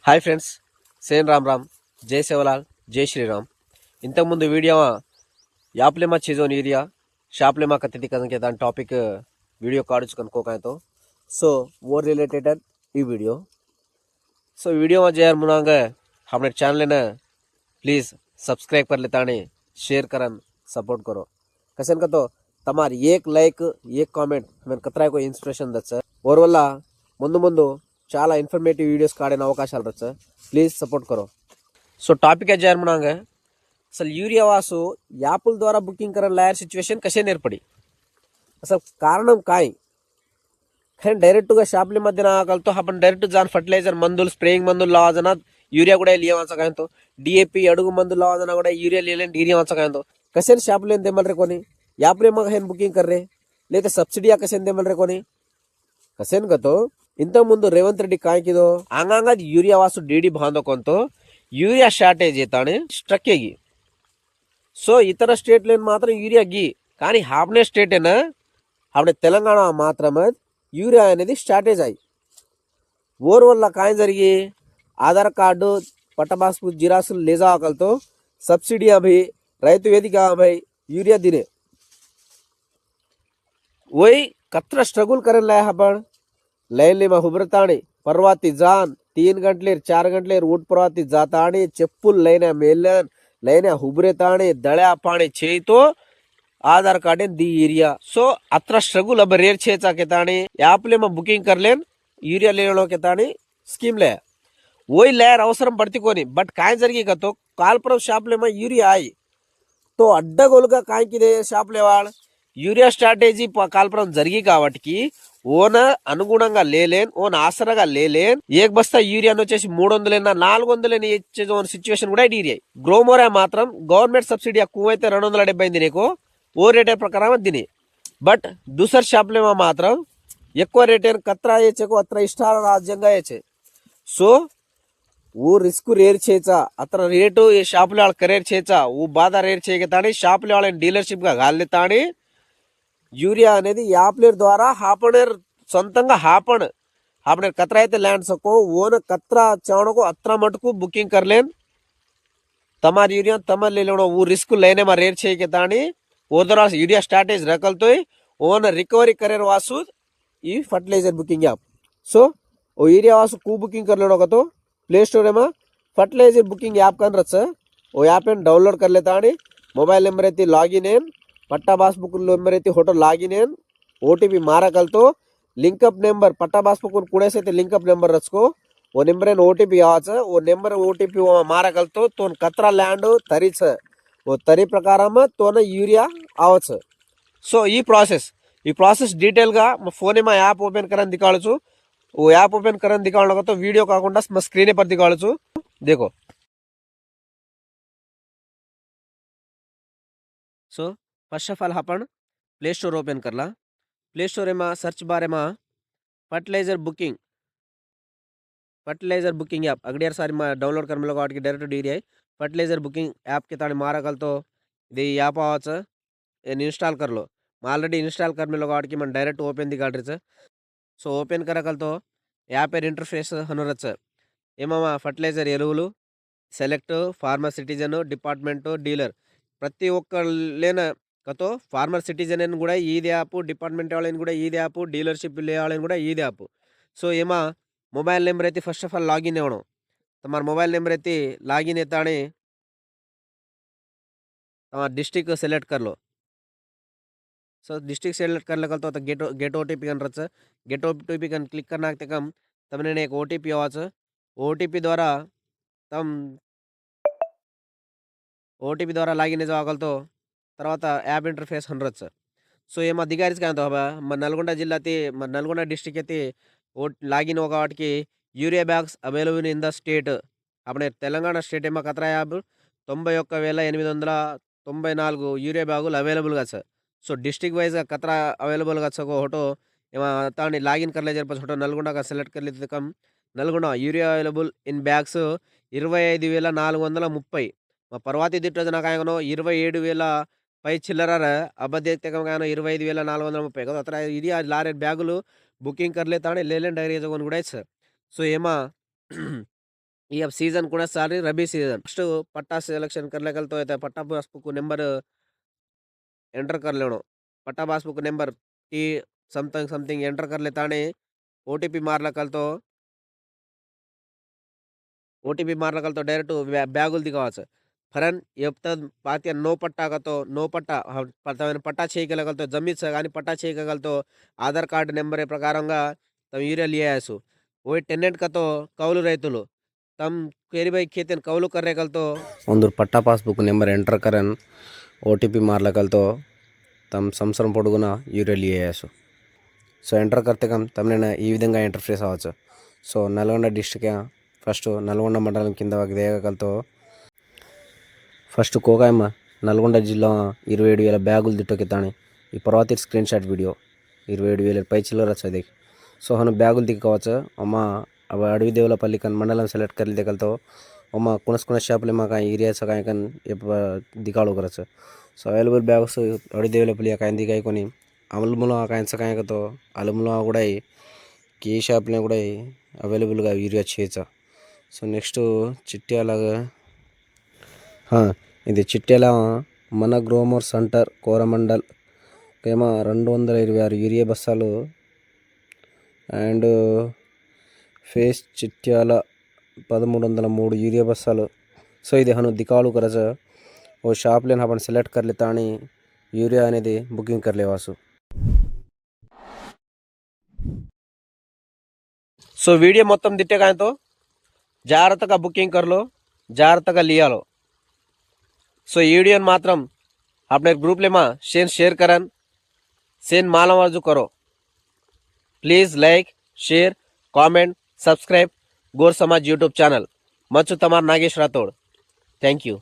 Hi friends, Sen Ram Ram, జై సేవలాల్, జై శ్రీరామ్. ఇంతకుముందు వీడియೋ ಯಾಪ್ಲೆಮಾ ಚೀಜೋನ್ ಏರಿಯಾ ಶಾಪ್ಲೆಮಾ ಕತ್ತಿತಿ ಕದಕ್ಕೆ दान टॉपिक वीडियो काढूच कनको तो सो वो रिलेटेड ई वीडियो सो वीडियो में जे मुनांग हमने चैनल ने प्लीज सब्सक्राइब कर लेता ने शेयर करन सपोर्ट करो कसन का तो तमार एक लाइक एक कामेंट हमें कतरा को इन्स्पिरेशन दच और वल्ल ముందు ముందు చాలా ఇన్ఫర్మేటివ్ వీడియోస్ కాడిన అవకాశాలు రచ్చ ప్లీజ్ సపోర్ట్ करो सो टॉपिक है जैर मुनांग असल यूरिया वासू यापल द्वारा बुकिंग करन लायर सिच्युएशन कसे नेर्पडी असल कारणम काय खैर डायरेक्ट गा शापली मध्य आकलतो आपण डायरेक्ट जान फर्टिलाइजर मंदुल स्प्रेइंग मंदुल लावाजना यूरिया కూడా लियावाचा काय तो डीएपी अडुगु मंदुल लावाजना కూడా यूरिया लेलेन डीरिया वाचा काय तो कसे शापले देमल रे कोनी यापले मग हेन बुकिंग कर रे लेते सब्सिडी कसे देमल रे कोनी कसेन गतो इंत मुंदु रेवंत रेड्डी कायकिदो आंगांग यूरिया वासु डीडी बांधोಕೊಂतो यूरिया ಶಾರ್ಟೇಜ್ ಏತಾನೆ ಸ್ಟ್ರಕ್ ಆಗಿ సో ఇతర స్టేట్లను మాత్రం యూరియా గీ కానీ హాబ్నే స్టేట్ ఏనా హాబ్నే తెలంగాణ మాత్రమే యూరియా అనేది షార్టేజ్ అయ్యి ఓర్ వల్ల కాయ జరిగి ఆధార్ కార్డు పట్టబాస్పు జిరాసులు లేజాకలతో సబ్సిడీ అభి రైతు వేదిక అభి यूरिया दिने वही कतरा स्ट्रगल करन लाया हबण लाइन ले हुबरताणी परवाती जान 3 गंटलेर 4 गंटलेर ऊट परवाती जाताणी చెప్పులు లైన మేలన్ లైన हुबरेताणी दळ्या पाणी చేయితో आधार कार्ड दी एरिया सो अत्र स्ट्रगल अब रेर छेचा केताणी యాప్లే మ బుకింగ్ करलेन యూరియా లేలో केताणी स्कीम ले वही लेयर అవసరం పడుతుకొని బట్ काय జరిగి का तो कालपुरम షాప్లే మ యూరియా आई तो అడ్డగోలుగా కాయకిదే షాప్లే వాళ్ళ యూరియా స్ట్రాటజీ కాల్పురం జరిగి కాబట్టి ఓన అనుగుణంగా లేలేన్ ఓన్ ఆసరగా లేలేన్ ఏక్ బస్తా యూరియాను వచ్చేసి 300 400 ఇచ్చే సిచ్యువేషన్ కూడా డీరియా గ్రోమోరా మాత్రం గవర్నమెంట్ సబ్సిడీ ఎక్కువ అయితే 270 దినేకో ఓ రేటే ప్రకారం దిని బట్ दूसर షాప్లే మాత్రం ఎక్కువ రేటే కత్రా ఏచేకో అత్ర ఇష్టాల రాజ్యంగా ఏచే సో वो रिस्क रेर చేచా అతర రేటు ఈ షాపుల వాళ్ళ కరేర్ చేచా वो బాధ రేర్ చేయగతాని షాపుల వాళ్ళని డీలర్షిప్ గా గాల్లెతాని యూరియా అనేది యాప్లేర్ ద్వారా హాపనేర్ సొంతంగా హాపనేర్ కత్రా అయితే ల్యాండ్ సకో ఓన కత్రా చాణకు అత్ర మటుకు బుకింగ్ करलेन तमार यूरिया तमर ले लेनो वो रिस्क लेने में रेर చేయగతాని ఓదరా యూరియా స్ట్రాటజీ రకల్తో ఓన రికవరీ కరేర్ వాసు ఈ ఫర్టిలైజర్ బుకింగ్ యాప్ సో ओ यूरिया वासु कू बुकिंग कर लेनो का तो प्ले स्टोर में फर्टिलाइजर बुकिंग ऐप कन रच वो ऐप डाउनलोड कर लेता मोबाइल नंबर ऐति लॉगिन इन पट्टा पासबुक नंबर ऐति फोटो लॉगिन इन ओटीपी मारा कल तो लिंकअप नंबर पट्टा पासबुक कुड़े से लिंकअप नंबर रचको वो नंबर एन ओटीपी आवाच वो नंबर ओटीपी मारा कल तो कतरा लैंड तरी वो तरी प्रकार तो यूरिया आवच सो ई प्रोसेस डीटेल गा फोन में ऐप ओपन कर दिखाड़ू वो ऐप ओपन करन दिखाने का तो वीडियो काकुंडा स्क्रीन पर दिखाड़ू देखो so first of all upon play store open करला प्ले स्टोर में सर्च बार में फर्टिलाइजर बुकिंग ऐप अगड़ियार सारी डाउनलोड कर मिलो वाटिकी डायरेक्ट डीरी फर्टिलाइजर बुकिंग ऐप के ताणी मारा तो ఇది యాప్ అవచ్చు నేను ఇన్స్టాల్ कर लो ऑलरेडी इंस्टॉल कर मिलो वाटिकी मन डायरेक्ट ओपन दिखाड़ सो ओपन करकल तो యాప్ ఇంటర్ఫేస్ అనొచ్చు ఏమమ్మా ఫర్టిలైజర్ ఎరువులు select farmer citizen department dealer ప్రతి ఒక్కళ్ళేన కతో ఫార్మర్ సిటిజన్ అని కూడా ఈది యాప్ డిపార్ట్మెంట్ వాళ్ళని కూడా ఈది యాప్ డీలర్షిప్ వాళ్ళని కూడా ఈది యాప్ సో ఏమా मोबाइल नंबर ऐति फर्स्ट ऑफ ऑल लॉगिन होनो तमार मोबाइल नंबर ऐति लॉगिन एताणे तमार डिस्ट्रिक्ट सेलेक्ट कर लो सो डिस्ट्रिक्ट सेलेक्ट कर लगल तो गेट ओटीपी कन रच गेट ओटीपी कन क्लिक करना कम तमने एक ओटीपी आवाच ओटीपी द्वारा तम ओटीपी द्वारा लागिन आगल तो तरह ऐप इंटरफेस हनरच सो ये दिगारी क्या नल्गొండ जिला नल्गొండ डिस्ट्रिक्ट ओ लागिन वाटिकी urea bags available in the state अपने तेलंगाणा स्टेट में कतरा याब 91,894 यूरिया बैगुल अवेलेबल गा सो डिस्ट्रिक्ट वाइज कतरा अवेलेबल गा सको होटो तानी लागिन कर ले जरपस होटो नल्गొండ का सेलेक्ट कर लेते कम नल्गొండ यूरिया अवेलेबल इन बैग्स 25,430 परवाती दिट्टो जना कायनो 27,000 పై చిల్లర అబద్ధకమైన 25,430 కదా అത്ര ఇది లారీ బ్యాగులు బుకింగ్ करले ताणे लेलेन डायरी जगोन गुडायच सो एमा ये अब सीजन कुणा सारी रबी सीजन फर्स्ट पट्टा सिलेक्शन करले कल तो पट्टा पासबुक नंबर एंटर कर लेनो पट्टा passbook number T something something enter कर लेताने ओटीपी मारला कल तो ఓటీపీ మారగలతో డైరెక్ట్ బ్యాగులు దిగవచ్చు ఫరన్ ఎప్త పాతియ నో పట్టాగతో నో పట్టా పట్టా చేయగలగలతో జమీన్ కానీ పట్టా చేయగలతో ఆధార్ కార్డు నెంబర్ ప్రకారంగా తమ యూరియా లియాసు ఓ టెనెంట్ కతో కౌలు రైతులు తమ కేరిబై ఖేతన్ కౌలు కర్రేగలతో ಒಂದೂರು పట్టా పాస్బుక్ నెంబర్ ఎంటర్ కరన్ ఓటీపీ మారలకలతో తమ సంవత్సరం పొడుగున యూరియా లియాసు సో ఎంటర్ కర్తే కం తమనే ఈ విధంగా ఇంటర్ఫేస్ అవ్వచ్చు so Nalgonda district first Nalgonda మండలం కింద దేగకలతో ఫస్ట్ కోగాయమ్మ నల్గొండ జిల్లా 27,000 బ్యాగులు దిట్టకెత్తాని ఈ పర్వాతి స్క్రీన్ షాట్ వీడియో 27,000 పై చిల్లర చదివి సో హను బ్యాగులు దిక్కోవచ్చు అమ్మ अब अडवी देवलापल्ली कन मंडलम सेलेक्ट कर देखल तो ओमा कुणस शापले मा काय एरिया सा काय कन दिकाळो करच सो अवेलेबल बैग्स अडवी देवलापल्ली काय दिकाय कोनी अमलमुलो काय सा काय तो अलमुलो కూడా के షాప్లో కూడా అవైలబుల్ గా యూరియా చేయొచ్చు సో నెక్స్ట్ చిట్యాల ఇది చిట్యాల మన గ్రోమర్ సెంటర్ కోరమండల్ కేమ 226 యూరియా బస్తాలు అండ్ फेस चिट्याला 1303 यूरिया बस्साలు సో ఇది హను దికాలు करज वो షాప్ लेन आपण सेलेक्ट कर लेता आणि यूरिया అనేది బుకింగ్ कर लेवासु సో వీడియో మొత్తం దిట్టేగాయంతో జాగ్రత్తగా బుకింగ్ कर लो జాగ్రత్తగా लिया लो సో ఈ వీడియోని మాత్రం अपने ग्रुप लेमा शेयर करन सेन मालावाजू करो please like share comment subscribe Gor समाज यूट्यूब चैनल मच्चू तमार नागेश राठौड़ थैंक यू।